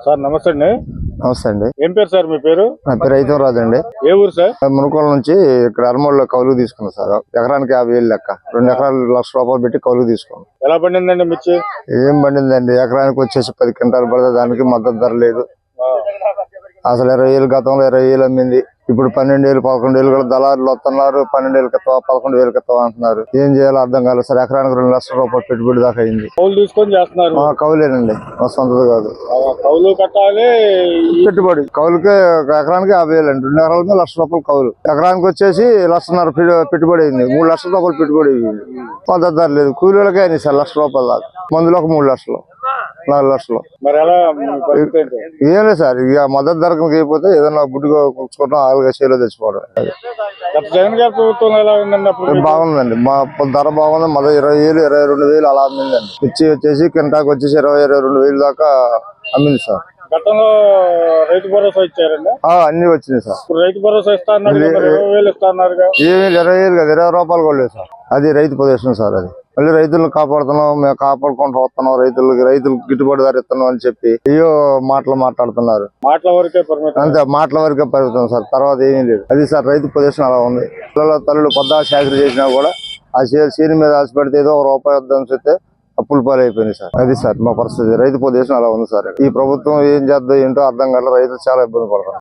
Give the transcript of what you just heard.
Sir నమస్తే అండి. నమస్తే అండి. ఏం పేరు సార్ మీ పేరు? నా పేరు రైతవరాజు అండి. ఏ ఊరు సార్? మునుకోల నుంచి ఇక్కడ అరమూడులో కౌలుకు తీసుకున్నాం సార్. ఎకరానికి 50,000 లెక్క 2 ఎకరాలు ₹1,00,000 పెట్టి కౌలుకు తీసుకున్నాం. ఎలా పండిందండి మిర్చి? ఏం పండిందండి, ఎకరానికి వచ్చేసి 10 క్వింటాలు పడితే దానికి మద్దతు ధర లేదు. అసలు 20,000 గతంలో 20,000 అమ్మింది. ఇప్పుడు 12,000 11,000 కూడా దళారులు వస్తున్నారు. 12,000 కిత్తావా 11,000 కిత్తావా అంటున్నారు. ఏం చేయాలో అర్థం కాలేదు సార్. ఎకరానికి ₹2,00,000 పెట్టుబడి దాకా అయింది. కౌలు తీసుకొని చేస్తున్నారు? కౌలేనండి, మా సొంతది కాదు. కౌలు కట్టాలి. పెట్టుబడి కౌలుకే ఎకరానికి 50,000 అండి. 2 ఎకరాలకి ₹1,00,000 కౌలు. ఎకరానికి వచ్చేసి ₹1,50,000 పెట్టుబడి అయింది. ₹3,00,000 పెట్టుబడి అయింది. మద్దతు ధర లేదు. కూలీలకే అయింది సార్ ₹1,00,000 దాకా. మందులో ఒక 3,00,000 4,00,000. మరి ఎలా పరిస్థితి ఏంటి? ఏం లేదు సార్, ఇక మద్దతు ధరకు అయిపోతే ఏదైనా గుడ్డుగా కూర్చుకోవడం ఆలుగా చేలో తెచ్చిపోవడం. గత జగన్ గారి ప్రభుత్వం ఎలా ఉందండి అప్పుడు? బాగుందండి, మా ధర బాగుంది. మొదలు 20,000 22,000 అలా అమ్మిందండి. మిర్చి వచ్చేసి కింటాకి వచ్చేసి 22,000 దాకా అమ్మింది సార్. గతంలో రైతు భరోసా ఇచ్చారండి? అన్ని వచ్చినాయి సార్. ఇప్పుడు రైతు భరోసా ఇస్తా అన్నారు, 20,000 ఇస్తా అన్నారు. ఏమీ 20,000 కాదు, ₹20 కూడా లేదు సార్. అది రైతు ప్రదేశం సార్. అది మళ్ళీ రైతులను కాపాడుతున్నాం, మేము కాపాడుకుంటూ వస్తున్నాం, రైతులకు గిట్టుబాటు ధర ఇస్తున్నాం అని చెప్పి అయ్యో మాటలు మాట్లాడుతున్నారు. మాటల వరకే పరిమితం. అంతే, మాటల వరకే పరిమితం సార్. తర్వాత ఏమీ లేదు. అది సార్ రైతు ప్రదేశం అలా ఉంది. పిల్లల తల్లులు పద్దా చాకరీ చేసినా కూడా ఆ సీని మీద ఆశపెడితే ఏదో ₹1 వద్దని చెప్తే అప్పుల పాలు అయిపోయింది సార్. అది సార్ మా పరిస్థితి. రైతు ప్రదేశం అలా ఉంది సార్. ఈ ప్రభుత్వం ఏం చేద్దాం ఏంటో అర్థం కాదు. రైతులు చాలా ఇబ్బంది పడతారు.